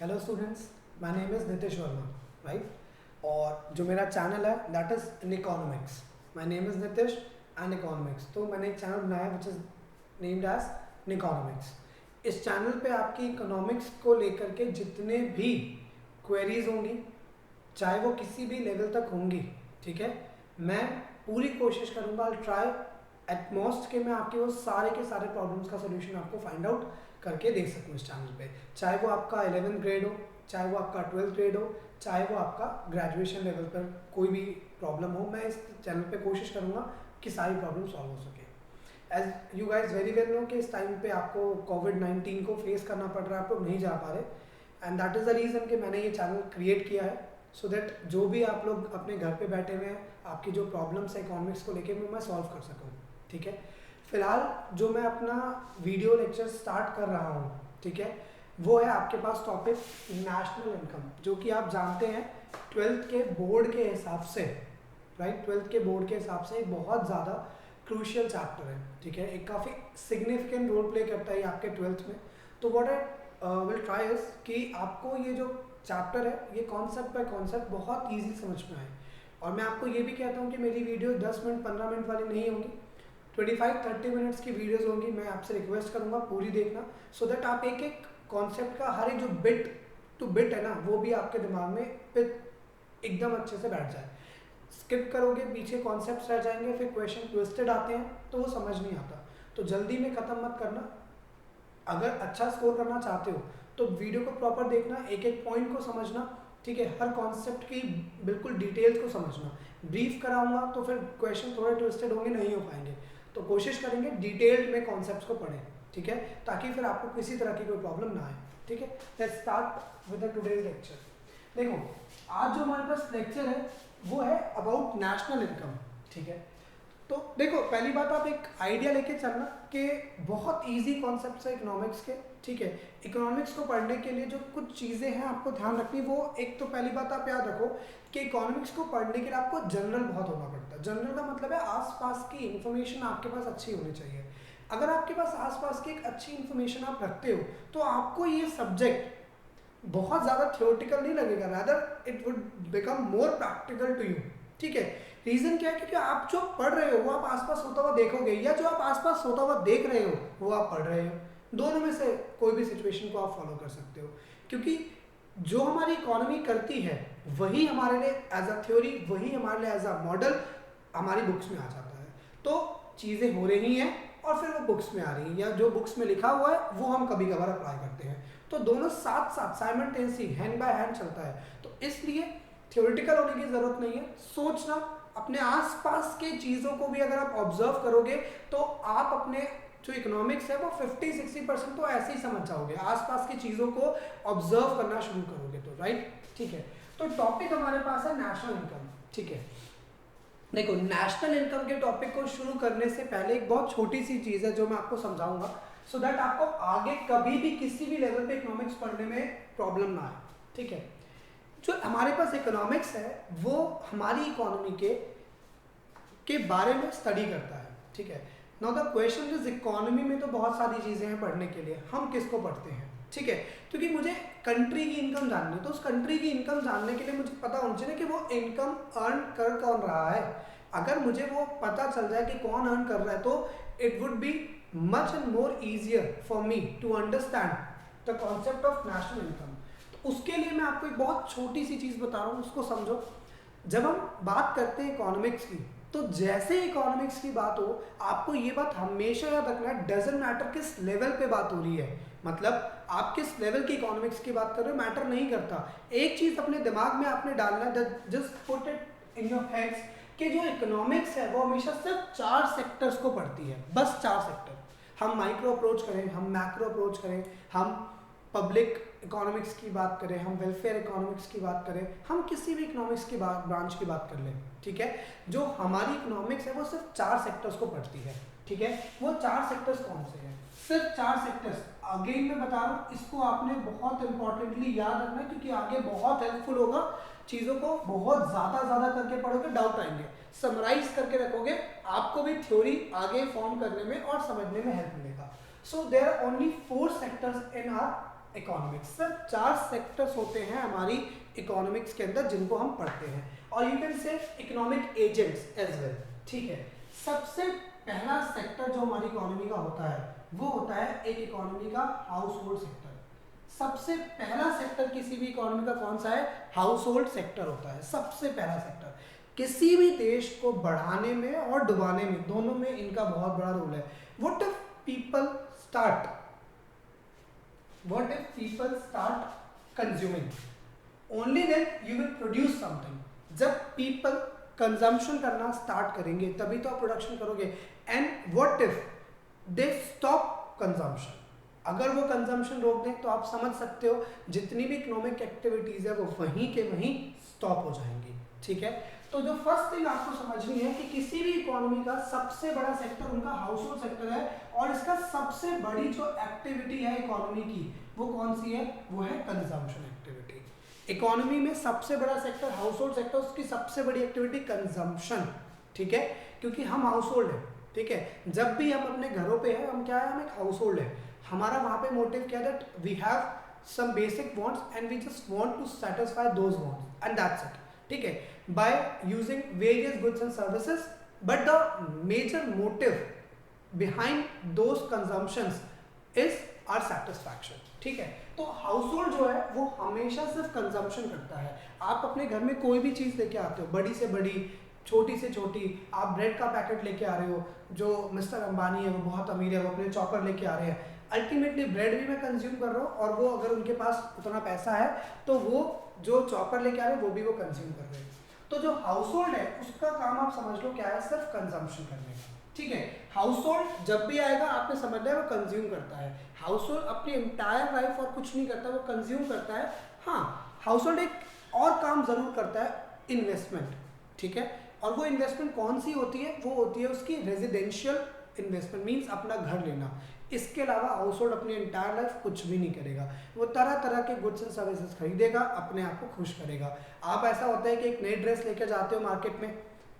Hello students, my name is Nitish Verma, right. और जो मेरा चैनल है that is in economics. My name is Nitish and economics. तो मैंने एक चैनल बनाया which is named as economics. इस चैनल पे आपकी इकोनॉमिक्स को लेकर के जितने भी क्वेरीज होंगी, चाहे वो किसी भी लेवल तक होंगी, ठीक है, मैं पूरी कोशिश करूँगा, आई ट्राई एट मोस्ट कि मैं आपके वो सारे के सारे प्रॉब्लम्स का सोल्यूशन आपको फाइंड आउट करके दे सकूँ इस चैनल पे। चाहे वो आपका 11th ग्रेड हो, चाहे वो आपका 12th ग्रेड हो, चाहे वो आपका ग्रेजुएशन लेवल पर कोई भी प्रॉब्लम हो, मैं इस चैनल पे कोशिश करूँगा कि सारी प्रॉब्लम सॉल्व हो सके। As you guys very well know कि इस टाइम पे आपको कोविड-19 को फेस करना पड़ रहा है, आप लोग नहीं जा पा रहे, and that is the reason कि मैंने ये चैनल क्रिएट किया है सो दैट जो भी आप लोग अपने घर पे बैठे हुए हैं, आपकी जो प्रॉब्लम्स है इकोनॉमिक्स को लेके मैं सॉल्व कर सकूँ, ठीक है। फिलहाल जो मैं अपना वीडियो लेक्चर स्टार्ट कर रहा हूँ, ठीक है, वो है आपके पास टॉपिक नेशनल इनकम, जो कि आप जानते हैं 12th के बोर्ड के हिसाब से, राइट, 12th के बोर्ड के हिसाब से एक बहुत ज़्यादा क्रूशियल चैप्टर है, ठीक है, एक काफ़ी सिग्निफिकेंट रोल प्ले करता है आपके 12th में। तो what I will try is कि आपको ये जो चैप्टर है ये कॉन्सेप्ट बाय कॉन्सेप्ट बहुत ईजी समझ में आए। और मैं आपको ये भी कहता हूँ कि मेरी वीडियो 10 मिनट 15 मिनट वाली नहीं होंगी, 25-30 मिनट्स की वीडियोस होंगी। मैं आपसे रिक्वेस्ट करूँगा पूरी देखना सो दैट आप एक एक कॉन्सेप्ट का हर एक जो बिट टू बिट है ना, वो भी आपके दिमाग में एकदम अच्छे से बैठ जाए। स्किप करोगे, पीछे कॉन्सेप्ट्स रह जाएंगे, फिर क्वेश्चन ट्विस्टेड आते हैं तो वो समझ नहीं आता। तो जल्दी में ख़त्म मत करना। अगर अच्छा स्कोर करना चाहते हो तो वीडियो को प्रॉपर देखना, एक एक पॉइंट को समझना, ठीक है, हर कॉन्सेप्ट की बिल्कुल डिटेल्स को समझना। ब्रीफ कराऊंगा तो फिर क्वेश्चन थोड़े ट्विस्टेड होंगे, नहीं हो पाएंगे, तो कोशिश करेंगे डिटेल्ड में कॉन्सेप्ट्स को पढ़ें, ठीक है, ताकि फिर आपको किसी तरह की कोई प्रॉब्लम ना आए, ठीक है। Let's start with the today's lecture. देखो, आज जो हमारे पास लेक्चर है वो है अबाउट नेशनल इनकम, ठीक है। तो देखो, पहली बात आप एक आइडिया लेके चलना कि बहुत इजी कॉन्सेप्ट्स है इकोनॉमिक्स के, ठीक है। इकोनॉमिक्स को पढ़ने के लिए जो कुछ चीज़ें हैं आपको ध्यान रखनी, वो एक तो पहली बात आप याद रखो कि इकोनॉमिक्स को पढ़ने के लिए आपको जनरल बहुत होना पड़ता है। जनरल का मतलब है आसपास की इन्फॉर्मेशन आपके पास अच्छी होनी चाहिए। अगर आपके पास आसपास की एक अच्छी इन्फॉर्मेशन आप रखते हो तो आपको ये सब्जेक्ट बहुत ज़्यादा थियोरेटिकल नहीं लगेगा, rather it would become more practical to you, ठीक है। रीजन क्या है? क्योंकि आप जो पढ़ रहे हो वो आप आसपास होता हुआ देखोगे, या जो आप आसपास होता हुआ देख रहे हो वो आप पढ़ रहे हो। दोनों में से कोई भी सिचुएशन को आप फॉलो कर सकते हो, क्योंकि जो हमारी इकोनॉमी करती है वही हमारे लिए एज अ थ्योरी, वही हमारे लिए एज अ मॉडल हमारी बुक्स में आ जाता है। तो चीज़ें हो रही हैं और फिर वो बुक्स में आ रही हैं, या जो बुक्स में लिखा हुआ है वो हम कभी कभार अप्लाई करते हैं। तो दोनों साथ साथ साइमल्टेनियसली हैंड बाय हैंड चलता है। तो इसलिए थ्योरेटिकल होने की जरूरत नहीं है, सोचना, अपने आसपास के चीज़ों को भी अगर आप ऑब्जर्व करोगे तो आप अपने जो इकोनॉमिक्स है वो 50-60% तो ऐसे ही समझ जाओगे, आसपास की चीज़ों को ऑब्जर्व करना शुरू करोगे तो, राइट, ठीक है। तो टॉपिक हमारे पास है नेशनल इनकम, ठीक है। देखो, नेशनल इनकम के टॉपिक को शुरू करने से पहले एक बहुत छोटी सी चीज़ है जो मैं आपको समझाऊंगा, सो दैट आपको आगे कभी भी किसी भी लेवल पे इकोनॉमिक्स पढ़ने में प्रॉब्लम ना आए, ठीक है। जो हमारे पास इकोनॉमिक्स है वो हमारी इकोनॉमी के बारे में स्टडी करता है, ठीक है। Now the question is, economy में तो बहुत सारी चीज़ें हैं पढ़ने के लिए, हम किसको पढ़ते हैं, ठीक है। क्योंकि मुझे कंट्री की इनकम जाननी है, तो उस कंट्री की इनकम जानने के लिए मुझे पता होना चाहिए कि वो इनकम अर्न कर कौन रहा है। अगर मुझे वो पता चल जाए कि कौन अर्न कर रहा है तो it would be much and more easier for me to understand the concept of national income. उसके लिए मैं आपको एक बहुत छोटी सी चीज़ बता रहा हूँ, उसको समझो। जब हम बात करते हैं इकोनॉमिक्स की, तो जैसे इकोनॉमिक्स की बात हो, आपको ये बात हमेशा याद रखना है, डजंट मैटर किस लेवल पे बात हो रही है, मतलब आप किस लेवल की इकोनॉमिक्स की बात कर रहे हो मैटर नहीं करता। एक चीज़ अपने दिमाग में आपने डालना है, just put it in your heads, कि जो इकोनॉमिक्स है वो हमेशा सिर्फ 4 सेक्टर्स को पढ़ती है, बस 4 सेक्टर। हम माइक्रो अप्रोच करें, हम मैक्रो अप्रोच करें, हम पब्लिक इकोनॉमिक्स की बात करें, हम वेलफेयर इकोनॉमिक्स की बात करें, हम किसी भी इकोनॉमिक्स की ब्रांच की बात कर लें, ठीक है। जो हमारी इकोनॉमिक्स है वो सिर्फ 4 सेक्टर्स को पढ़ती है, ठीक है। वो 4 सेक्टर्स कौन से हैं? सिर्फ 4 सेक्टर्स। अगेन मैं बता रहा हूँ, इसको आपने बहुत इंपॉर्टेंटली याद रखना है, क्योंकि आगे बहुत हेल्पफुल होगा। चीज़ों को बहुत ज़्यादा करके पढ़ोगे, डाउट आएंगे, समराइज करके रखोगे, आपको भी थ्योरी आगे फॉर्म करने में और समझने में हेल्प मिलेगा। So there are only 4 sectors in our economics. सिर्फ 4 सेक्टर्स होते हैं हमारी इकोनॉमिक्स के अंदर जिनको हम पढ़ते हैं, और you can say economic agents as well. ठीक है, सबसे पहला सेक्टर जो हमारी इकोनॉमी का होता है वो होता है एक इकोनॉमी का हाउस होल्ड सेक्टर। सबसे पहला सेक्टर किसी भी इकोनॉमी का कौन सा है? हाउस होल्ड सेक्टर होता है सबसे पहला सेक्टर। किसी भी देश को बढ़ाने में और डुबाने में, दोनों में इनका बहुत बड़ा रोल है। What if people start consuming, only then you will produce something. जब पीपल कंजम्पशन करना स्टार्ट करेंगे तभी तो आप प्रोडक्शन करोगे। And what if they stop consumption, अगर वो कंजम्पशन रोक दें तो आप समझ सकते हो जितनी भी इकोनॉमिक एक्टिविटीज है वो वहीं के वहीं स्टॉप हो जाएंगी। ठीक है, तो जो फर्स्ट थिंग आपको समझनी है कि किसी भी इकोनॉमी का सबसे बड़ा सेक्टर उनका हाउस होल्ड सेक्टर है, और इसका सबसे बड़ी जो एक्टिविटी है इकोनॉमी की वो कौन सी है? वो है कंजम्पशन एक्टिविटी। इकोनॉमी में सबसे बड़ा सेक्टर हाउस होल्ड सेक्टर, उसकी सबसे बड़ी एक्टिविटी कंजम्पशन। ठीक है, क्योंकि हम हाउस होल्ड है। ठीक है, जब भी हम अपने घरों पे है, हम क्या है? हम एक हाउस होल्ड है। हमारा वहां पे मोटिव क्या है? That we have some basic wants and we just want to satisfy those wants and that's it. ठीक है, by using various goods and services, but the major motive behind those consumptions is our satisfaction. ठीक है, तो house hold जो है वो हमेशा सिर्फ कंजम्पशन करता है। आप अपने घर में कोई भी चीज़ लेके आते हो, बड़ी से बड़ी, छोटी से छोटी, आप ब्रेड का पैकेट लेके आ रहे हो, जो मिस्टर अंबानी है वो बहुत अमीर है, वो अपने चॉपर लेके आ रहे हैं, अल्टीमेटली ब्रेड भी मैं कंज्यूम कर रहा हूँ, और वो अगर उनके पास उतना पैसा है तो वो जो चॉपर लेके आ रहे हैं वो भी वो कंज्यूम कर रहे हैं। तो जो हाउस होल्ड है उसका काम आप समझ लो क्या है? सिर्फ कंजम्पशन करने का। ठीक है, हाउस होल्ड जब भी आएगा आपने समझना है वो कंज्यूम करता है। हाउस होल्ड अपनी एंटायर लाइफ और कुछ नहीं करता, वो कंज्यूम करता है। हाँ, हाउस होल्ड एक और काम जरूर करता है, इन्वेस्टमेंट। ठीक है, और वो इन्वेस्टमेंट कौन सी होती है? वो होती है उसकी रेजिडेंशियल इन्वेस्टमेंट, मीन्स अपना घर लेना। इसके अलावा हाउस होल्ड अपनी एंटायर लाइफ कुछ भी नहीं करेगा। वो तरह तरह के गुड्स एंड सर्विसेज खरीदेगा, अपने आप को खुश करेगा। आप ऐसा होता है कि एक नई ड्रेस लेके जाते हो, मार्केट में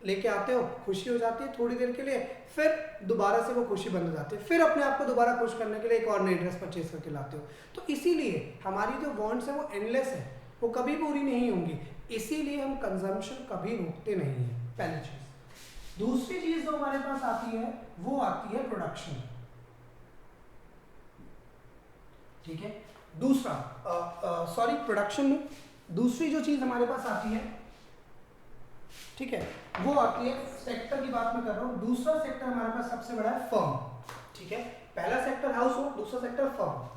लेके आते हो, खुशी हो जाती है थोड़ी देर के लिए, फिर दोबारा से वो खुशी बंद हो जाती है, फिर अपने आप को दोबारा खुश करने के लिए एक और नई ड्रेस परचेज करके लाते हो। तो इसीलिए हमारी जो वांट्स है वो एंडलेस है, वो कभी पूरी नहीं होंगी। इसीलिए हम कंजम्पशन कभी रोकते नहीं हैं, पहली चीज। दूसरी चीज जो हमारे पास आती है वो आती है प्रोडक्शन। ठीक है, दूसरा प्रोडक्शन में दूसरी जो चीज हमारे पास आती है, ठीक है, वो आती है, सेक्टर की बात मैं कर रहा हूं। दूसरा सेक्टर हमारे पास सबसे बड़ा है फर्म। ठीक है, पहला सेक्टर हाउस होल्ड, दूसरा सेक्टर फर्म।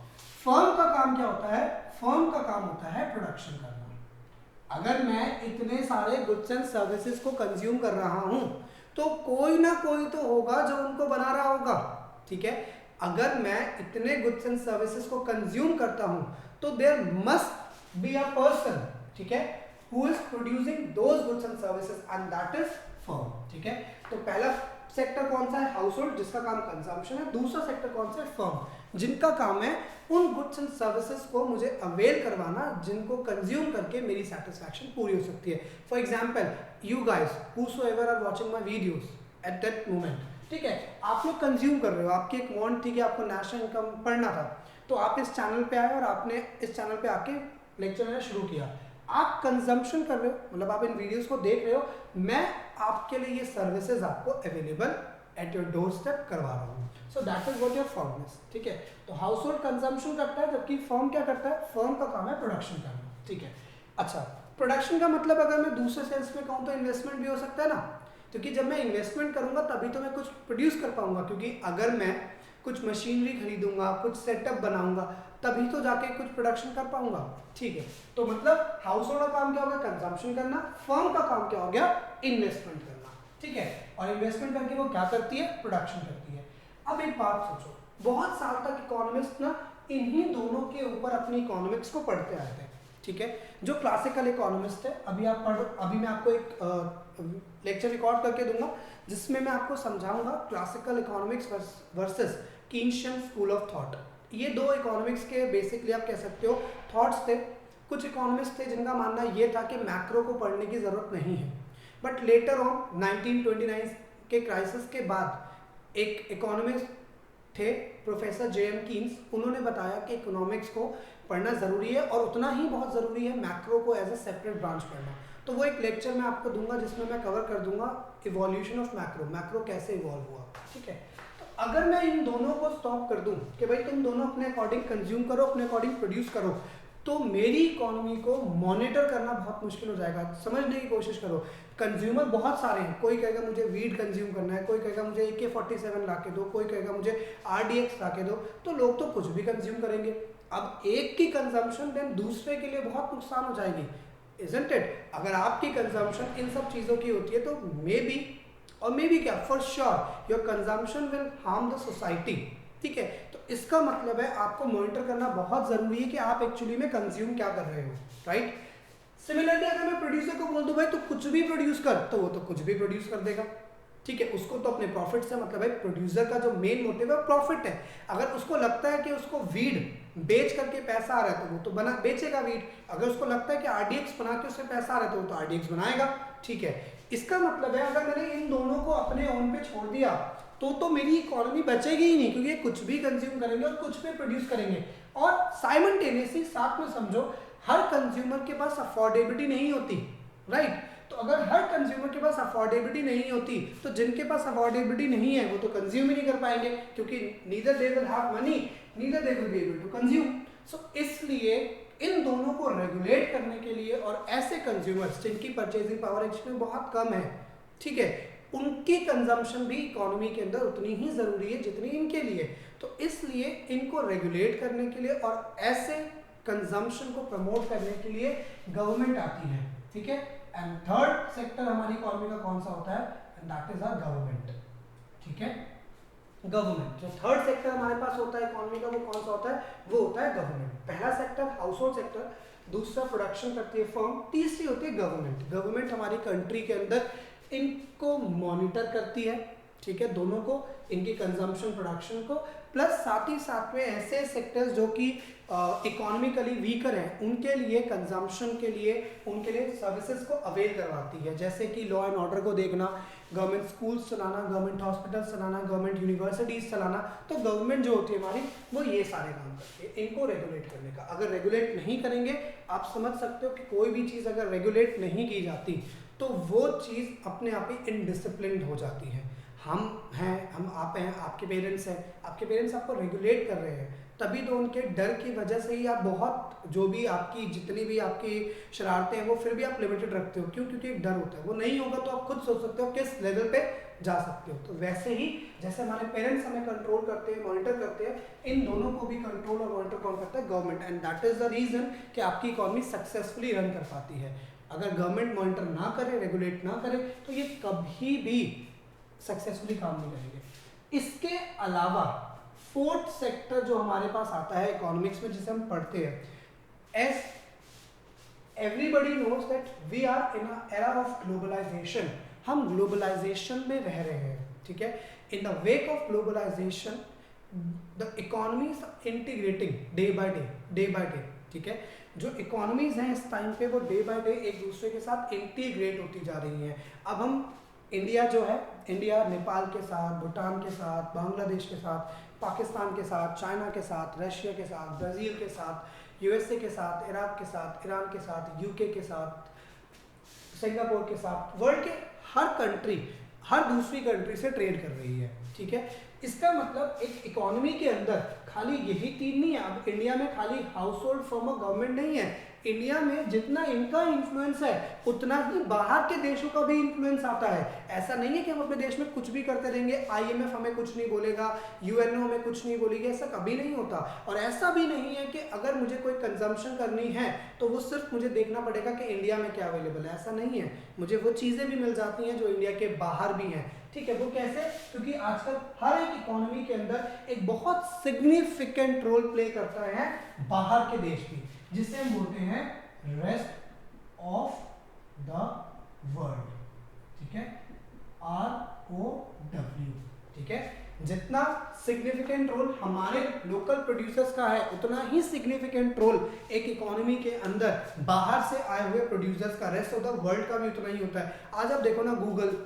फर्म का काम क्या होता है? फर्म का काम होता है प्रोडक्शन करना। अगर मैं इतने सारे गुड्स एंड सर्विसेज को कंज्यूम कर रहा हूं तो कोई ना कोई तो होगा जो उनको बना रहा होगा। ठीक है, अगर मैं इतने गुड्स एंड सर्विसेज को कंज्यूम करता हूं तो there must be a person, ठीक है, who is producing those goods and services and that is firm. ठीक है, तो पहला सेक्टर कौन सा है? हाउस होल्ड, जिसका काम कंजम्पशन है। दूसरा सेक्टर कौन सा है? फर्म, जिनका काम है उन गुड्स एंड सर्विसेज को मुझे अवेल करवाना जिनको कंज्यूम करके मेरी सेटिस्फैक्शन पूरी हो सकती है। For example, you guys whosoever are watching my videos at that moment, ठीक है, आप लोग कंज्यूम कर रहे हो, आपकी एक वांट थी कि आपको नेशनल इनकम पढ़ना था, तो आप इस चैनल पे आए और आपने इस चैनल पे आके लेक्चर लेना शुरू किया। आप कंजम्पशन कर रहे हो, मतलब आप इन वीडियोस को देख रहे हो, मैं आपके लिए ये सर्विसेज आपको available at your door step करवा रहा हूँ। So that is what your firm is. ठीक है, तो हाउस होल्ड कंजम्पशन करता है, जबकि फर्म क्या करता है? फर्म का काम है प्रोडक्शन करना। ठीक है, अच्छा, प्रोडक्शन का मतलब अगर मैं दूसरे सेंस में कहूँ तो इन्वेस्टमेंट भी हो सकता है ना, क्योंकि जब मैं इन्वेस्टमेंट करूंगा तभी तो मैं कुछ प्रोड्यूस कर पाऊंगा, क्योंकि अगर मैं कुछ मशीनरी खरीदूंगा, कुछ सेटअप बनाऊंगा, तभी तो जाके कुछ प्रोडक्शन कर पाऊंगा। ठीक है, तो मतलब हाउस होल्ड का काम क्या होगा? कंजम्पशन करना। फर्म का काम क्या हो गया? इन्वेस्टमेंट करना। ठीक है, और इन्वेस्टमेंट करके वो क्या करती है? प्रोडक्शन करती है। अब एक बात सोचो, बहुत साल तक इकोनॉमिस्ट ना इन्हीं दोनों के ऊपर अपनी इकोनॉमिक्स को पढ़ते आए थे। ठीक है, जो क्लासिकल इकोनॉमिस्ट है, अभी मैं आपको एक लेक्चर रिकॉर्ड करके दूंगा जिसमें मैं आपको समझाऊंगा classical economics versus Keynesian school of thought. ये दो इकोनॉमिक्स के बेसिकली आप कह सकते हो थॉट्स थे। कुछ इकोनॉमिस्ट थे जिनका मानना ये था कि मैक्रो को पढ़ने की जरूरत नहीं है, बट लेटर ऑन 1929 के क्राइसिस के बाद एक इकोनॉमिस्ट थे प्रोफेसर जे.एम. कीन्स, उन्होंने बताया कि इकोनॉमिक्स को पढ़ना ज़रूरी है और उतना ही बहुत ज़रूरी है मैक्रो को एज अ सेपरेट ब्रांच पढ़ना। तो वो एक लेक्चर मैं आपको दूंगा जिसमें मैं कवर कर दूंगा इवोल्यूशन ऑफ मैक्रो, मैक्रो कैसे इवॉल्व हुआ, ठीक है। तो अगर मैं इन दोनों को स्टॉप कर दूं कि भाई तुम दोनों अपने अकॉर्डिंग कंज्यूम करो, अपने अकॉर्डिंग प्रोड्यूस करो, तो मेरी इकोनॉमी को मॉनिटर करना बहुत मुश्किल हो जाएगा। समझने की कोशिश करो, कंज्यूमर बहुत सारे हैं, कोई कहेगा मुझे वीड कंज्यूम करना है, कोई कहेगा मुझे AK-47 ला के दो, कोई कहेगा मुझे RDX ला के दो, तो लोग तो कुछ भी कंज्यूम करेंगे। अब एक की कंजम्पशन देन दूसरे के लिए बहुत नुकसान हो जाएगी, इजंट इट। अगर आपकी कंजम्पशन इन सब चीज़ों की होती है तो मे बी क्या for sure your consumption will harm the society, ठीक है। तो इसका मतलब है आपको मॉनिटर करना बहुत ज़रूरी है कि आप एक्चुअली में कंज्यूम क्या कर रहे हो, राइट। सिमिलरली अगर मैं प्रोड्यूसर को बोल दूं भाई तू कुछ भी प्रोड्यूस कर, तो वो तो कुछ भी प्रोड्यूस कर देगा, ठीक है। उसको तो अपने प्रॉफिट से मतलब है, प्रोड्यूसर का जो मेन मोटिव है प्रॉफिट है। अगर उसको लगता है कि उसको वीड बेच करके पैसा आ रहा है तो वो तो बना बेचेगा वीड। अगर उसको लगता है कि RDX बना के उससे पैसा आ रहा है तो वो तो RDX बनाएगा, ठीक है। इसका मतलब है अगर मैंने इन दोनों को अपने ओन पे छोड़ दिया तो मेरी इकोनॉमी बचेगी ही नहीं, क्योंकि ये कुछ भी कंज्यूम करेंगे और कुछ भी प्रोड्यूस करेंगे। और साइमल्टेनियसली साथ में समझो, हर कंज्यूमर के पास अफोर्डेबिलिटी नहीं होती, राइट। तो अगर हर कंज्यूमर के पास अफोर्डेबिलिटी नहीं होती तो जिनके पास अफोर्डेबिलिटी नहीं है वो तो कंज्यूम ही नहीं कर पाएंगे, क्योंकि neither they will have money neither they will be able to consume. So इसलिए इन दोनों को रेगुलेट करने के लिए, और ऐसे कंज्यूमर्स जिनकी परचेजिंग पावर एक्चुअली में बहुत कम है, ठीक है, उनकी कंजम्पशन भी इकोनॉमी के अंदर उतनी ही जरूरी है जितनी इनके लिए। तो इसलिए इनको रेगुलेट करने के लिए और ऐसे कंजम्पशन को प्रमोट करने के लिए गवर्नमेंट आती है, ठीक है। एंड थर्ड सेक्टर हमारी इकोनॉमी का कौन सा होता है, and that is our government, ठीक है। गवर्नमेंट जो थर्ड सेक्टर हमारे पास होता है इकोनॉमी का, वो कौन सा होता है, वो होता है गवर्नमेंट। पहला सेक्टर हाउस होल्ड सेक्टर, दूसरा प्रोडक्शन करती है फर्म, तीसरी होती है गवर्नमेंट। गवर्नमेंट हमारी कंट्री के अंदर इनको मॉनिटर करती है, ठीक है, दोनों को, इनकी कंजम्पशन प्रोडक्शन को, प्लस साथ ही साथ में ऐसे सेक्टर्स जो कि इकोनॉमिकली वीकर हैं उनके लिए कंजम्पशन के लिए उनके लिए सर्विसेज को अवेल करवाती है, जैसे कि लॉ एंड ऑर्डर को देखना, गवर्नमेंट स्कूल्स चलाना, गवर्नमेंट हॉस्पिटल्स चलाना, गवर्नमेंट यूनिवर्सिटीज चलाना। तो गवर्नमेंट जो होती है हमारी वो ये सारे काम करती है इनको रेगुलेट करने का। अगर रेगुलेट नहीं करेंगे, आप समझ सकते हो कि कोई भी चीज़ अगर रेगुलेट नहीं की जाती तो वो चीज़ अपने आप ही इनडिसिप्लिन्ड हो जाती है। आप हैं, आपके पेरेंट्स हैं, आपके पेरेंट्स आपको रेगुलेट कर रहे हैं, तभी तो उनके डर की वजह से ही आप बहुत जो भी आपकी जितनी भी आपकी शरारतें हैं वो फिर भी आप लिमिटेड रखते हो। क्यों? क्योंकि एक डर होता है, वो नहीं होगा तो आप खुद सोच सकते हो किस लेवल पे जा सकते हो। तो वैसे ही जैसे हमारे पेरेंट्स हमें कंट्रोल करते हैं, मॉनिटर करते हैं, इन दोनों को भी कंट्रोल और मॉनिटर कौन करता है? Government. And that is the reason कि आपकी इकोनॉमी सक्सेसफुली रन कर पाती है। अगर गवर्नमेंट मॉनिटर ना करे, रेगुलेट ना करे, तो ये कभी भी सक्सेसफुली काम नहीं करेंगे। इसके अलावा फोर्थ सेक्टर जो हमारे पास आता है इकोनॉमिक्स में, जिसे हम पढ़ते हैं, as everybody knows that we are in a era of globalisation. हम ग्लोबलाइजेशन में रह रहे हैं, ठीक है। In the wake of globalisation the economy is integrating day by day, ठीक है। जो इकोनॉमीज हैं इस टाइम पे वो डे बाय डे एक दूसरे के साथ इंटीग्रेट होती जा रही हैं। अब हम इंडिया जो है, इंडिया नेपाल के साथ, भूटान के साथ, बांग्लादेश के साथ, पाकिस्तान के साथ, चाइना के साथ, रशिया के साथ, ब्राज़ील के साथ, यूएसए के साथ, इराक के साथ, ईरान के साथ, यूके के साथ, सिंगापुर के साथ, वर्ल्ड के हर कंट्री, हर दूसरी कंट्री से ट्रेड कर रही है, ठीक है। इसका मतलब एक इकोनॉमी के अंदर खाली यही तीन नहीं है। अब इंडिया में खाली house hold form of government नहीं है। इंडिया में जितना इनका इन्फ्लुएंस है उतना ही बाहर के देशों का भी इन्फ्लुएंस आता है। ऐसा नहीं है कि हम अपने देश में कुछ भी करते रहेंगे, IMF हमें कुछ नहीं बोलेगा, UNO हमें कुछ नहीं बोलेगी, ऐसा कभी नहीं होता। और ऐसा भी नहीं है कि अगर मुझे कोई कंजम्पशन करनी है तो वो सिर्फ मुझे देखना पड़ेगा कि इंडिया में क्या अवेलेबल है, ऐसा नहीं है। मुझे वो चीज़ें भी मिल जाती हैं जो इंडिया के बाहर भी हैं, ठीक है। वो कैसे? क्योंकि आजकल हर एक इकोनॉमी के अंदर एक बहुत सिग्निफिकेंट रोल प्ले करता है बाहर के देश भी, जिसे हम बोलते हैं रेस्ट ऑफ द वर्ल्ड, ठीक है, ROW, ठीक है। जितना सिग्निफिकेंट रोल हमारे लोकल प्रोड्यूसर्स का है उतना ही सिग्निफिकेंट रोल एक इकोनॉमी के अंदर बाहर से आए हुए प्रोड्यूसर्स का, रेस्ट ऑफ द वर्ल्ड का भी उतना ही होता है। आज आप देखो ना, गूगल,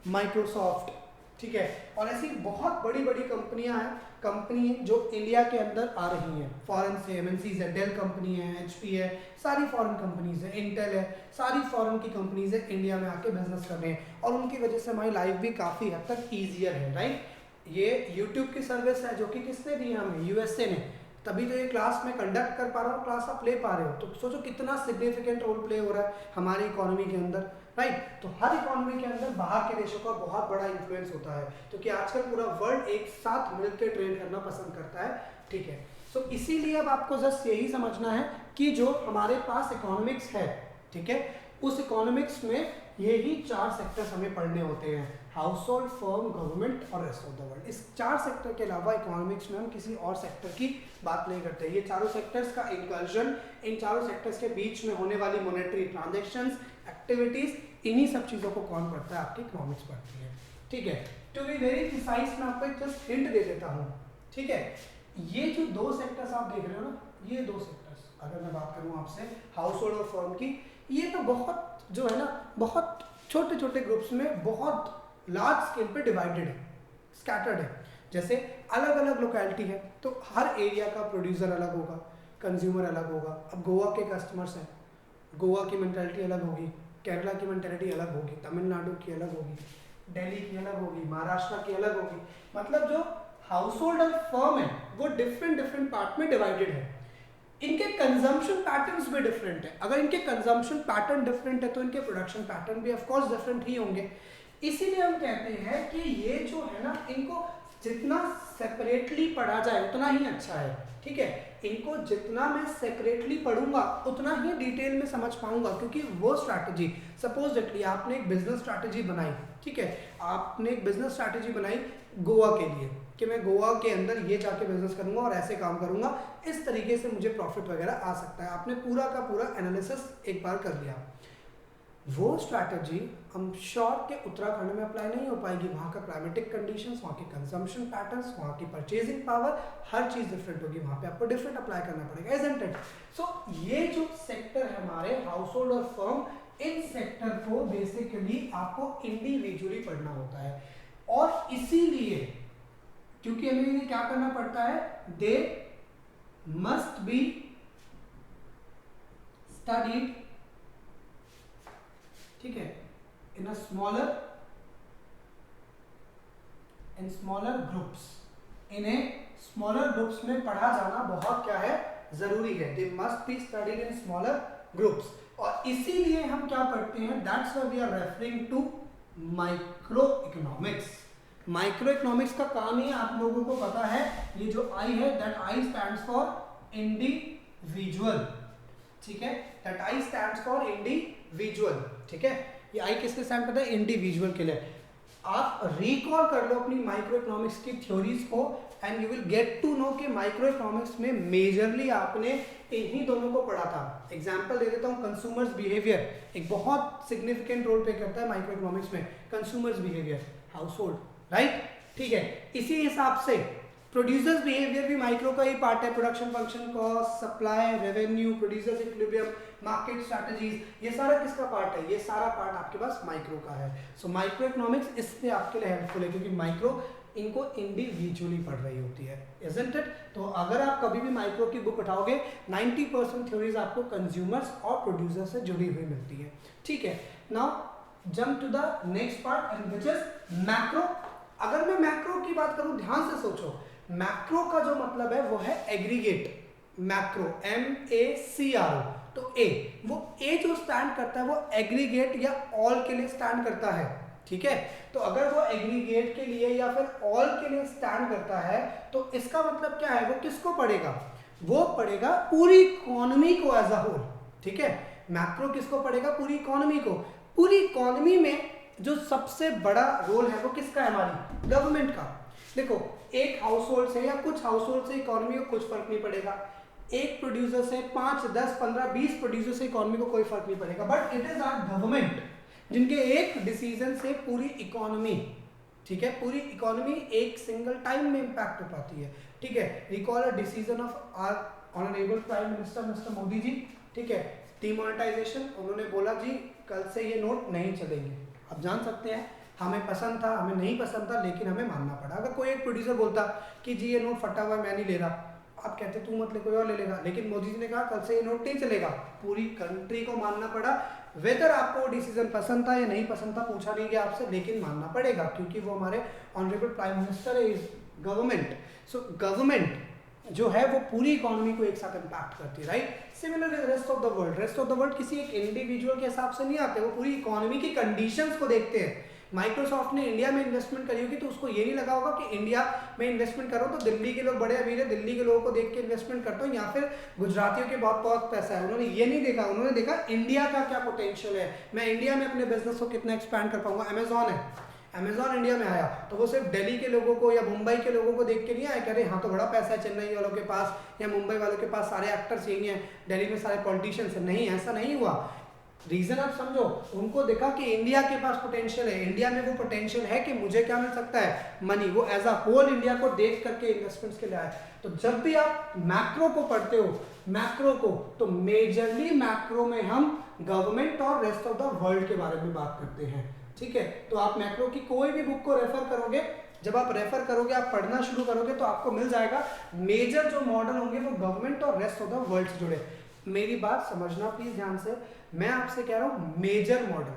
माइक्रोसॉफ्ट, ठीक है, और ऐसी बहुत बड़ी बड़ी कंपनियां हैं, कंपनी जो इंडिया के अंदर आ रही हैं, फॉरेन से एमएनसीज है, डेल कंपनी है, एचपी है, सारी फॉरेन कंपनीज है, इंटेल है, सारी फॉरेन की कंपनीज है इंडिया में आके बिजनेस कर रहे हैं और उनकी वजह से हमारी लाइफ भी काफ़ी हद तक ईजियर है, राइट। ये यूट्यूब की सर्विस है जो कि किसने दी है हमें, यूएसए ने, तभी तो ये क्लास में कंडक्ट कर पा रहा हूँ, क्लास आप ले पा रहे हो, तो सोचो कितना सिग्निफिकेंट रोल प्ले हो रहा है हमारी इकोनॉमी के अंदर, राइट। तो हर इकोनॉमी के अंदर बाहर के देशों का बहुत बड़ा इन्फ्लुएंस होता है, क्योंकि आजकल पूरा वर्ल्ड एक साथ मिलकर ट्रेड करना पसंद करता है, ठीक है। सो इसीलिए अब आपको जस्ट यही समझना है कि जो हमारे पास इकोनॉमिक्स है, ठीक है, उस इकोनॉमिक्स में यही 4 सेक्टर्स हमें पढ़ने होते हैं, हाउस होल्ड, फर्म, गवर्नमेंट और रेस्ट ऑफ द वर्ल्ड। इस 4 सेक्टर के अलावा इकोनॉमिक्स में हम किसी और सेक्टर की बात नहीं करते। ये चारों सेक्टर्स का इंकर्जन, इन चारों सेक्टर्स के बीच में होने वाली मॉनेटरी ट्रांजैक्शंस, एक्टिविटीज, इन्हीं सब चीज़ों को कौन पढ़ता है, आपकी इकोनॉमिक्स पढ़ती है, ठीक है। टू बी वेरी प्रिसाइज मैं आपको एक जस्ट हिंट दे देता हूँ, ठीक है। ये जो 2 सेक्टर्स आप देख रहे हो ना, ये 2 सेक्टर्स अगर मैं बात करूँ आपसे हाउस होल्ड और फर्म की, ये तो बहुत जो है ना, बहुत छोटे छोटे ग्रुप्स में बहुत लार्ज स्केल पे डिवाइडेड है, स्कैटर्ड है। जैसे अलग अलग लोकेलिटी है तो हर एरिया का प्रोड्यूसर अलग होगा, कंज्यूमर अलग होगा। अब गोवा के कस्टमर्स हैं, गोवा की मेंटालिटी अलग होगी, केरला की मेंटालिटी अलग होगी, तमिलनाडु की अलग होगी, दिल्ली की अलग होगी, महाराष्ट्र की अलग होगी। मतलब जो हाउस होल्ड और फर्म है वो डिफरेंट डिफरेंट पार्ट में डिवाइडेड है। इनके कंजम्पशन पैटर्न्स भी डिफरेंट है। अगर इनके कंजम्पशन पैटर्न डिफरेंट है तो इनके प्रोडक्शन पैटर्न भी ऑफ कोर्स डिफरेंट ही होंगे। इसीलिए हम कहते हैं कि ये जो है ना, इनको जितना सेपरेटली पढ़ा जाए उतना ही अच्छा है, ठीक है। इनको जितना मैं सेपरेटली पढ़ूंगा उतना ही डिटेल में समझ पाऊंगा, क्योंकि वो स्ट्रैटेजी, सपोज दैटली आपने एक बिजनेस स्ट्रैटेजी बनाई, ठीक है, आपने एक बिजनेस स्ट्रैटेजी बनाई गोवा के लिए कि मैं गोवा के अंदर ये जाके बिजनेस करूंगा और ऐसे काम करूंगा, इस तरीके से मुझे प्रॉफिट वगैरह आ सकता है। आपने पूरा का पूरा एनालिसिस एक बार कर लिया। वो स्ट्रैटेजी हम श्योर के उत्तराखंड में अप्लाई नहीं हो पाएगी। वहाँ का क्लाइमेटिक कंडीशंस, वहाँ के कंजम्पशन पैटर्न्स, वहाँ की परचेजिंग पावर, हर चीज़ डिफरेंट होगी, वहाँ पे आपको डिफरेंट अप्लाई करना पड़ेगा, इजंट इट। सो ये जो सेक्टर है हमारे हाउस होल्ड और फर्म, इन सेक्टर को बेसिकली आपको इंडिविजुअली पढ़ना होता है। और इसीलिए क्योंकि हमें क्या करना पड़ता है, दे मस्ट बी स्टडीड, ठीक है, इन स्मॉलर ग्रुप्स। इन्हें स्मॉलर ग्रुप्स में पढ़ा जाना बहुत क्या है, जरूरी है। They must be studied in smaller groups. और इसीलिए हम क्या पढ़ते हैं, that's why we are referring to micro economics. Micro economics का काम ही आप लोगों को पता है, ये जो आई है, that I stands for individual, ठीक है, that I stands for individual, ठीक है। ये आई किसके स्टैंड करता है, इंडिविजुअल के लिए। आप रिकॉल कर लो अपनी माइक्रो इकोनॉमिक्स की थ्योरीज को and you will get to know कि माइक्रो इकोनॉमिक्स में मेजरली आपने इन्हीं दोनों को पढ़ा था। एग्जांपल दे देता हूँ, कंज्यूमर्स बिहेवियर एक बहुत सिग्निफिकेंट रोल प्ले करता है माइक्रो इकोनॉमिक्स में। Consumers behaviour, house hold, right, ठीक है। इसी हिसाब से प्रोड्यूसर्स बिहेवियर भी माइक्रो का ही पार्ट है। Production function, cost, supply, revenue, producers equilibrium, market strategies, ये सारा किसका पार्ट है, ये सारा पार्ट आपके पास माइक्रो का है। सो माइक्रो इकोनॉमिक्स इससे आपके लिए हेल्पफुल है, क्योंकि माइक्रो इनको इंडिविजुअली पढ़ रही होती है, इजंट इट। तो अगर आप कभी भी माइक्रो की बुक उठाओगे, 90% थ्योरीज आपको कंज्यूमर्स और प्रोड्यूसर से जुड़ी हुई मिलती है, ठीक है। Now jump to the next part and which is macro. अगर मैं मैक्रो की बात करूं, ध्यान से सोचो, मैक्रो का जो मतलब है वो है एग्रीगेट। मैक्रो, MACRO, तो ए, वो ए जो स्टैंड करता है वो एग्रीगेट या ऑल के लिए स्टैंड करता है, ठीक है। तो अगर वो एग्रीगेट के लिए या फिर ऑल के लिए स्टैंड करता है तो इसका मतलब क्या है, वो किसको पढ़ेगा, वो पढ़ेगा पूरी इकोनॉमी को एज अ होल, ठीक है। मैक्रो किसको पढ़ेगा, पूरी इकोनॉमी को। पूरी इकोनॉमी में जो सबसे बड़ा रोल है वो किसका है, हमारी गवर्नमेंट का। देखो, एक हाउस होल्ड से या कुछ हाउस होल्ड से इकोनॉमी को कुछ फर्क नहीं पड़ेगा, एक प्रोड्यूसर से 5, 10, 15, 20 प्रोड्यूसर से इकोनॉमी को कोई फर्क नहीं पड़ेगा, but it is our government जिनके एक डिसीजन से पूरी इकोनॉमी, ठीक है, पूरी इकोनॉमी एक सिंगल टाइम में इंपैक्ट हो पाती है, ठीक है। Recall a decision of our honourable prime minister mister Modi ji, ठीक है, डिमोनेटाइजेशन। उन्होंने बोला जी कल से ये नोट नहीं चलेंगे। आप जान सकते हैं हमें पसंद था, हमें नहीं पसंद था, लेकिन हमें मानना पड़ा। अगर कोई एक प्रोड्यूसर बोलता कि जी ये नोट फटा हुआ है, मैं नहीं ले रहा, आप कहते तू मत ले, कोई और ले लेगा, लेकिन मोदी जी ने कहा कल से ये नोट नहीं चलेगा, पूरी कंट्री को मानना पड़ा। वेदर आपको डिसीजन पसंद था या नहीं पसंद था, पूछा नहीं गया आपसे, लेकिन मानना पड़ेगा क्योंकि वो हमारे ऑनरेबल प्राइम मिनिस्टर है, इज गवर्नमेंट। सो गवर्नमेंट जो है वो पूरी इकोनॉमी को एक साथ इम्पैक्ट करती है, right. Similarly rest of the world, rest of the world किसी एक इंडिविजुअल के हिसाब से नहीं आते, वो पूरी इकोनॉमी की कंडीशंस को देखते हैं। माइक्रोसॉफ्ट ने इंडिया में इन्वेस्टमेंट करी होगी तो उसको ये नहीं लगा होगा कि इंडिया में इन्वेस्टमेंट करो तो दिल्ली के लोग बड़े अमीर है, दिल्ली के लोगों को देख के इन्वेस्टमेंट करता हूँ, या फिर गुजरातियों के बहुत बहुत पैसा है। उन्होंने ये नहीं देखा, उन्होंने देखा इंडिया का क्या पोटेंशियल है, मैं इंडिया में अपने बिजनेस को कितना एक्सपैंड कर पाऊंगा। अमेजॉन है, अमेजॉन इंडिया में आया तो वो सिर्फ दिल्ली के लोगों को या मुंबई के लोगों को देख के नहीं आया, कह रहे हाँ तो बड़ा पैसा है चेन्नई वालों के पास या मुंबई वालों के पास, सारे एक्टर्स यही हैं, दिल्ली में सारे पॉलिटिशियंस हैं। नहीं, ऐसा नहीं हुआ। रीजन आप समझो, उनको देखा कि इंडिया के पास पोटेंशियल है, इंडिया में वो पोटेंशियल है कि मुझे क्या मिल सकता है, मनी। वो एज अ होल इंडिया को देख करके इन्वेस्टमेंट्स के लिए आए। तो जब भी आप मैक्रो को पढ़ते हो, मैक्रो को, तो मेजरली मैक्रो में हम गवर्नमेंट और रेस्ट ऑफ द वर्ल्ड के बारे में बात करते हैं, ठीक है। तो आप मैक्रो की कोई भी बुक को रेफर करोगे, जब आप रेफर करोगे, आप पढ़ना शुरू करोगे तो आपको मिल जाएगा मेजर जो मॉडल होंगे वो गवर्नमेंट और रेस्ट ऑफ द वर्ल्ड से जुड़े। मेरी बात समझना प्लीज ध्यान से, मैं आपसे कह रहा हूं मेजर मॉडल,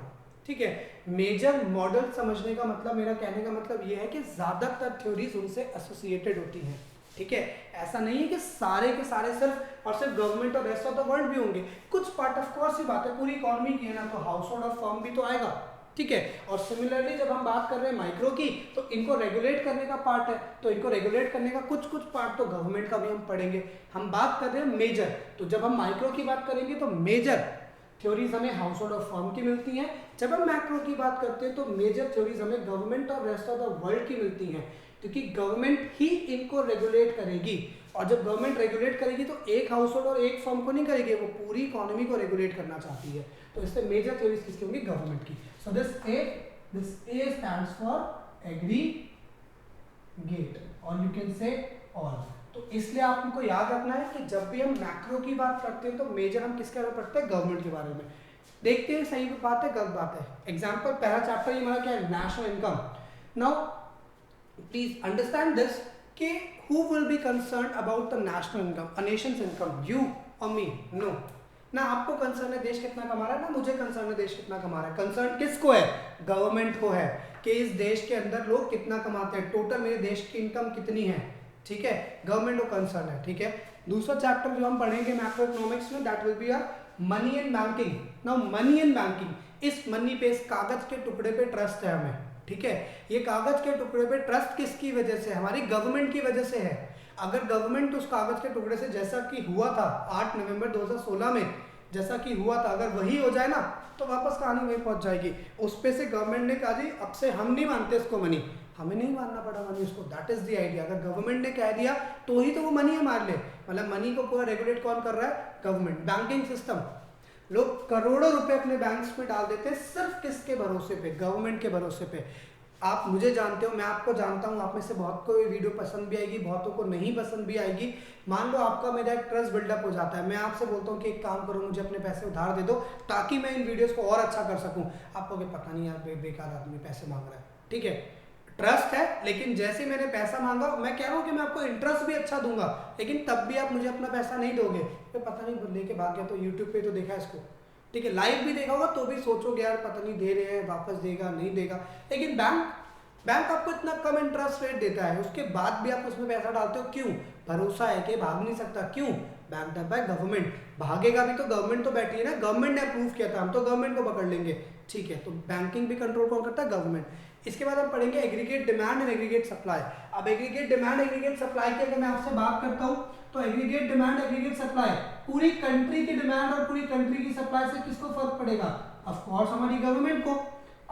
ठीक है। मेजर मॉडल समझने का मतलब, मेरा कहने का मतलब ये है कि ज्यादातर थ्योरीज उनसे एसोसिएटेड होती हैं, ठीक है। ऐसा नहीं है कि सारे के सारे सिर्फ और सिर्फ गवर्नमेंट और रेस्ट ऑफ द वर्ल्ड भी होंगे, कुछ पार्ट ऑफ कोर्स ही बात है, पूरी इकोनॉमी की है ना, तो हाउस होल्ड और फर्म भी तो आएगा, ठीक है। और सिमिलरली जब हम बात कर रहे हैं माइक्रो की, तो इनको रेगुलेट करने का पार्ट है, तो इनको रेगुलेट करने का कुछ कुछ पार्ट तो गवर्नमेंट का भी हम पढ़ेंगे। हम बात कर रहे हैं मेजर, तो जब हम माइक्रो की बात करेंगे तो मेजर थ्योरीज हमें हाउस होल्ड और फर्म की मिलती हैं। जब हम मैक्रो की बात करते हैं तो मेजर थ्योरीज हमें गवर्नमेंट और रेस्ट ऑफ द वर्ल्ड की मिलती हैं, क्योंकि गवर्नमेंट ही इनको रेगुलेट करेगी। और जब गवर्नमेंट रेगुलेट करेगी तो एक हाउस होल्ड और एक फर्म को नहीं करेगी, वो पूरी इकोनॉमी को रेगुलेट करना चाहती है। तो इससे मेजर थ्योरीज किसकी होंगी, गवर्नमेंट की। So this A stands for aggregate और यू कैन से ऑल। तो इसलिए आपको याद रखना है कि जब भी हम मैक्रो की बात करते हैं तो मेजर हम किसके बारे में पढ़ते हैं, गवर्नमेंट के बारे में। देखते हैं सही बात है गलत बात है। एग्जांपल, पहला चैप्टर ये हमारा क्या है, national income. Now please understand this कि who will be concerned about the national income, a nation's income, you or me? No. ना आपको कंसर्न है देश कितना कमा रहा है, ना मुझे कंसर्न है देश कितना कमा रहा है। कंसर्न किसको है, गवर्नमेंट को है कि इस देश के अंदर लोग कितना कमाते हैं, टोटल मेरे देश की इनकम कितनी है, ठीक है। गवर्नमेंट को कंसर्न है, ठीक है। दूसरा चैप्टर जो हम पढ़ेंगे मैक्रो इकोनॉमिक्स में, that will be our money and banking. Now money and banking, इस मनी पे, इस कागज के टुकड़े पे ट्रस्ट है हमें, ठीक है। ये कागज के टुकड़े पे ट्रस्ट किसकी वजह से, हमारी गवर्नमेंट की वजह से है। अगर गवर्नमेंट उस कागज के टुकड़े से, जैसा कि हुआ था 8 नवंबर 2016 में, जैसा कि हुआ था, अगर वही हो जाए ना तो वापस कहानी वहीं पहुंच जाएगी। उस पे से गवर्नमेंट ने कहा जी अब से हम नहीं मानते इसको मनी, हमें नहीं मानना पड़ा मनी उसको, दैट इज द आइडिया। अगर गवर्नमेंट ने कह दिया तो ही तो वो मनी हमारे लिए, मतलब मनी को पूरा रेगुलेट कौन कर रहा है, गवर्नमेंट। बैंकिंग सिस्टम, लोग करोड़ों रुपए अपने बैंक्स में डाल देते हैं, सिर्फ किसके भरोसे पे, गवर्नमेंट के भरोसे पे। आप मुझे जानते हो, मैं आपको जानता हूँ, आप में से बहुत को ये वीडियो पसंद भी आएगी, बहुतों को नहीं पसंद भी आएगी। मान लो आपका मेरा एक ट्रस्ट बिल्डअप हो जाता है, मैं आपसे बोलता हूँ कि एक काम करो, मुझे अपने पैसे उधार दे दो ताकि मैं इन वीडियोस को और अच्छा कर सकूँ। आपको पता नहीं यार बेकार आदमी पैसे मांग रहा है, ठीक है। ट्रस्ट है, लेकिन जैसे मैंने पैसा मांगा, मैं कह रहा हूँ कि मैं आपको इंटरेस्ट भी अच्छा दूंगा, लेकिन तब भी आप मुझे अपना पैसा नहीं दोगे, तो पता नहीं लेके भाग गया। तो यूट्यूब पे तो देखा है इसको, ठीक है, लाइव भी देखा होगा तो भी सोचोगे यार पता नहीं दे रहे हैं, वापस देगा नहीं देगा। लेकिन बैंक आपको इतना कम इंटरेस्ट रेट देता है, उसके बाद भी आप उसमें पैसा डालते हो, क्यों, भरोसा है कि भाग नहीं सकता। क्यों, बैंक बाय गवर्नमेंट, भागेगा भी तो गवर्नमेंट तो बैठी है ना, गवर्नमेंट ने अप्रूव किया था, हम तो गवर्नमेंट को पकड़ लेंगे, ठीक है। तो बैंकिंग भी कंट्रोल कौन करता है, गवर्नमेंट। इसके बाद हम पढ़ेंगे aggregate demand and aggregate supply. अब एग्रीगेट डिमांड एग्रीगेट सप्लाई की अगर मैं आपसे बात करता हूँ तो एग्रीगेट डिमांड एग्रीगेट सप्लाई, पूरी कंट्री की डिमांड और पूरी कंट्री की सप्लाई से किसको फर्क पड़ेगा, ऑफ कोर्स हमारी गवर्नमेंट को।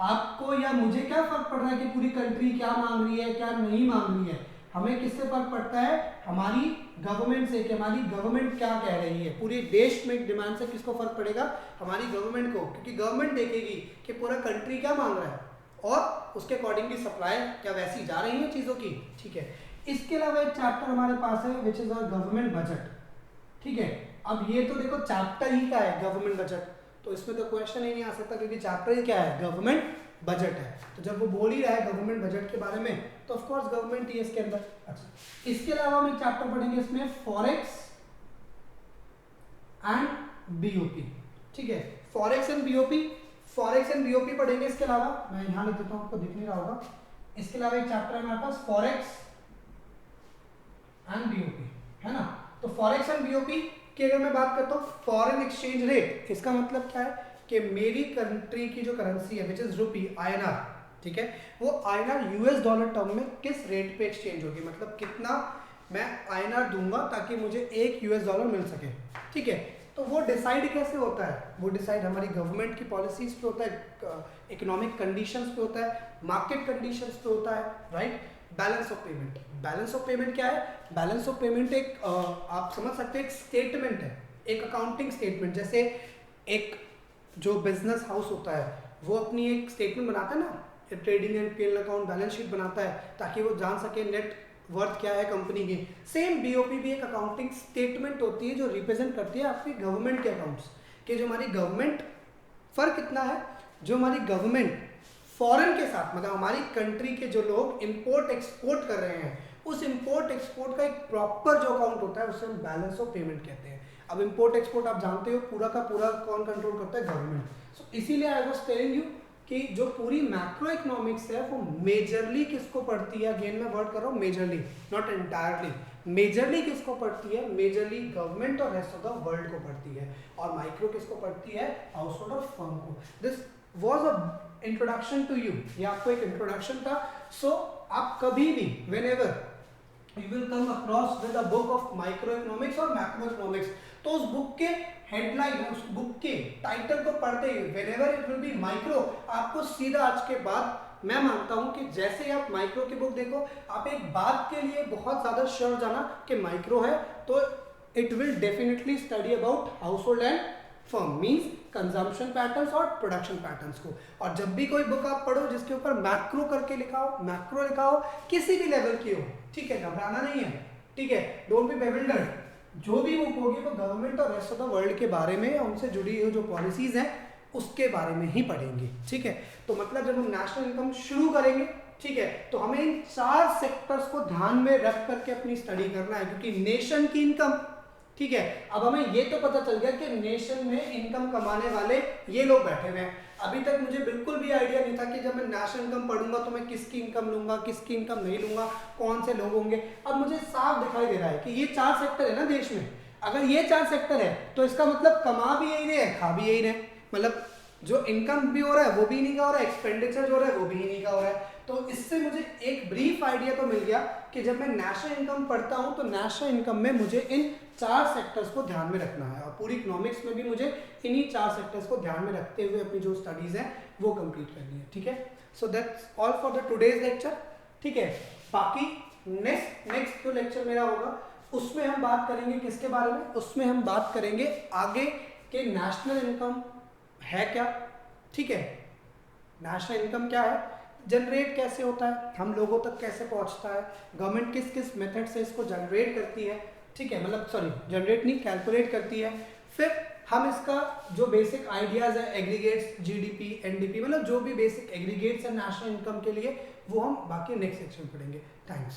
आपको या मुझे क्या फर्क पड़ रहा है कि पूरी कंट्री क्या मांग रही है क्या नहीं मांग रही है, हमें किससे फर्क पड़ता है, हमारी गवर्नमेंट से, कि हमारी गवर्नमेंट क्या कह रही है। पूरे देश में डिमांड से किसको फर्क पड़ेगा, हमारी गवर्नमेंट को, क्योंकि गवर्नमेंट देखेगी कि पूरा कंट्री क्या मांग रहा है और उसके अकॉर्डिंगली सप्लाई क्या वैसी जा रही है चीजों की, ठीक है। इसके अलावा एक चैप्टर हमारे पास है which is our government budget, ठीक है। अब ये तो देखो चैप्टर ही क्या है, गवर्नमेंट बजट, तो इसमें तो क्वेश्चन ही नहीं आ सकता क्योंकि चैप्टर ही क्या है, गवर्नमेंट बजट है। तो जब वो बोल ही रहा है गवर्नमेंट बजट के बारे में तो ऑफ कोर्स गवर्नमेंट ही है इसके अंदर। अच्छा, इसके अलावा हम एक चैप्टर पढ़ेंगे इसमें फॉरेक्स एंड बीओपी। ठीक है, forex and BOP, forex and BOP पढ़ेंगे। इसके अलावा मैं यहां लिख देता हूं, आपको दिख नहीं रहा होगा, इसके अलावा एक चैप्टर है हमारे पास फॉरेक्स एंड बीओपी, है ना। तो फॉरेक्स एंड बीओपी की अगर मैं बात करता हूँ, फॉरेन एक्सचेंज रेट, इसका मतलब क्या है कि मेरी कंट्री की जो करेंसी है विच इज रुपी, आईएनआर, ठीक है, वो आईएनआर यूएस डॉलर टर्म में किस रेट पे एक्सचेंज होगी, मतलब कितना मैं आईएनआर दूंगा ताकि मुझे 1 यूएस डॉलर मिल सके। ठीक है, तो वो डिसाइड कैसे होता है, वो डिसाइड हमारी गवर्नमेंट की पॉलिसीज पे होता है, इकोनॉमिक कंडीशंस पे होता है, मार्केट कंडीशंस पे होता है, right. Balance of payment, balance of payment क्या है, बैलेंस ऑफ पेमेंट एक आप समझ सकते हैं एक स्टेटमेंट है, एक अकाउंटिंग स्टेटमेंट। जैसे एक जो बिजनेस हाउस होता है वो अपनी एक स्टेटमेंट बनाता है ना, trading and PL account, balance sheet बनाता है ताकि वो जान सके नेट वर्थ क्या है कंपनी की। सेम बीओपी भी एक अकाउंटिंग स्टेटमेंट होती है जो रिप्रेजेंट करती है आपके गवर्नमेंट के अकाउंट्स कि जो हमारी गवर्नमेंट, फर्क कितना है, जो हमारी गवर्नमेंट फॉरेन के साथ, मतलब हमारी कंट्री के जो लोग इंपोर्ट एक्सपोर्ट कर रहे हैं, उस इंपोर्ट एक्सपोर्ट का एक प्रॉपर जो अकाउंट होता है उसे हम बैलेंस ऑफ पेमेंट कहते हैं। अब इंपोर्ट एक्सपोर्ट आप जानते हो पूरा का पूरा कौन कंट्रोल करता है, गवर्नमेंट। सो इसीलिए आई वाज टेलिंग यू कि जो पूरी मैक्रो इकोनॉमिक्स है वो मेजरली किसको पढ़ती है, अगेन मैं वर्ड कर रहा हूँ मेजरली, नॉट एंटायरली, मेजरली किसको पढ़ती है, मेजरली गवर्नमेंट और रेस्ट ऑफ द वर्ल्ड को पढ़ती है, और माइक्रो किसको पढ़ती है, हाउस होल्ड और फर्म को। This was a introduction to you, ये आपको एक इंट्रोडक्शन था। सो आप कभी भी whenever you will come across with a book of micro economics और मैक्रो इकोनॉमिक्स, तो उस बुक के हेडलाइन, उस बुक के टाइटल को पढ़ते ही whenever it will be micro, आपको सीधा आज के बाद मैं मानता हूं कि जैसे ही आप माइक्रो की बुक देखो, आप एक बात के लिए बहुत ज्यादा श्योर जाना कि माइक्रो है, तो it will definitely study about house hold and firm, means consumption patterns और प्रोडक्शन पैटर्न्स को। और जब भी कोई बुक आप पढ़ो जिसके ऊपर मैक्रो करके लिखा हो, मैक्रो लिखा हो, किसी भी लेवल की हो, ठीक है, घबराना नहीं है, ठीक है, डोंट बी बेविल्डर्ड। जो भी बुक होगी वो गवर्नमेंट और रेस्ट ऑफ द वर्ल्ड के बारे में, उनसे जुड़ी हुई जो पॉलिसीज हैं उसके बारे में ही पढ़ेंगे। ठीक है, तो मतलब जब हम नेशनल इनकम शुरू करेंगे, ठीक है, तो हमें इन 4 सेक्टर्स को ध्यान में रख करके अपनी स्टडी करना है, क्योंकि नेशन की इनकम, ठीक है, अब हमें ये तो पता चल गया कि नेशन में इनकम कमाने वाले ये लोग बैठे हुए हैं। अभी तक मुझे बिल्कुल भी आइडिया नहीं था कि जब मैं नेशनल इनकम पढ़ूंगा तो मैं किसकी इनकम लूंगा, किसकी इनकम नहीं लूंगा, कौन से लोग होंगे। अब मुझे साफ दिखाई दे रहा है कि ये 4 सेक्टर है ना देश में, अगर ये 4 सेक्टर है तो इसका मतलब कमा भी यही रहे, खा भी यही रहे, मतलब जो इनकम भी हो रहा है वो भी इन्हीं का हो रहा है, एक्सपेंडिचर जो हो रहा है वो भी इन्हीं का हो रहा है। तो इससे मुझे एक ब्रीफ आइडिया तो मिल गया कि जब मैं नेशनल इनकम पढ़ता हूं तो नेशनल इनकम में मुझे इन 4 सेक्टर्स को ध्यान में रखना है, और पूरी इकोनॉमिक्स में भी मुझे इन्हीं 4 सेक्टर्स को ध्यान में रखते हुए अपनी जो स्टडीज है वो कंप्लीट करनी है। ठीक है, so that's all for the today's lecture. ठीक है, बाकी नेक्स्ट जो लेक्चर मेरा होगा उसमें हम बात करेंगे किसके बारे में, उसमें हम बात करेंगे आगे के नेशनल इनकम है क्या, ठीक है, नेशनल इनकम क्या है, जनरेट कैसे होता है, हम लोगों तक कैसे पहुंचता है, गवर्नमेंट किस किस मेथड से इसको जनरेट करती है, ठीक है, मतलब सॉरी जनरेट नहीं, कैलकुलेट करती है। फिर हम इसका जो बेसिक आइडियाज है, एग्रीगेट्स, जीडीपी, एनडीपी, मतलब जो भी बेसिक एग्रीगेट्स है नेशनल इनकम के लिए, वो हम बाकी नेक्स्ट सेक्शन में पढ़ेंगे। थैंक्स।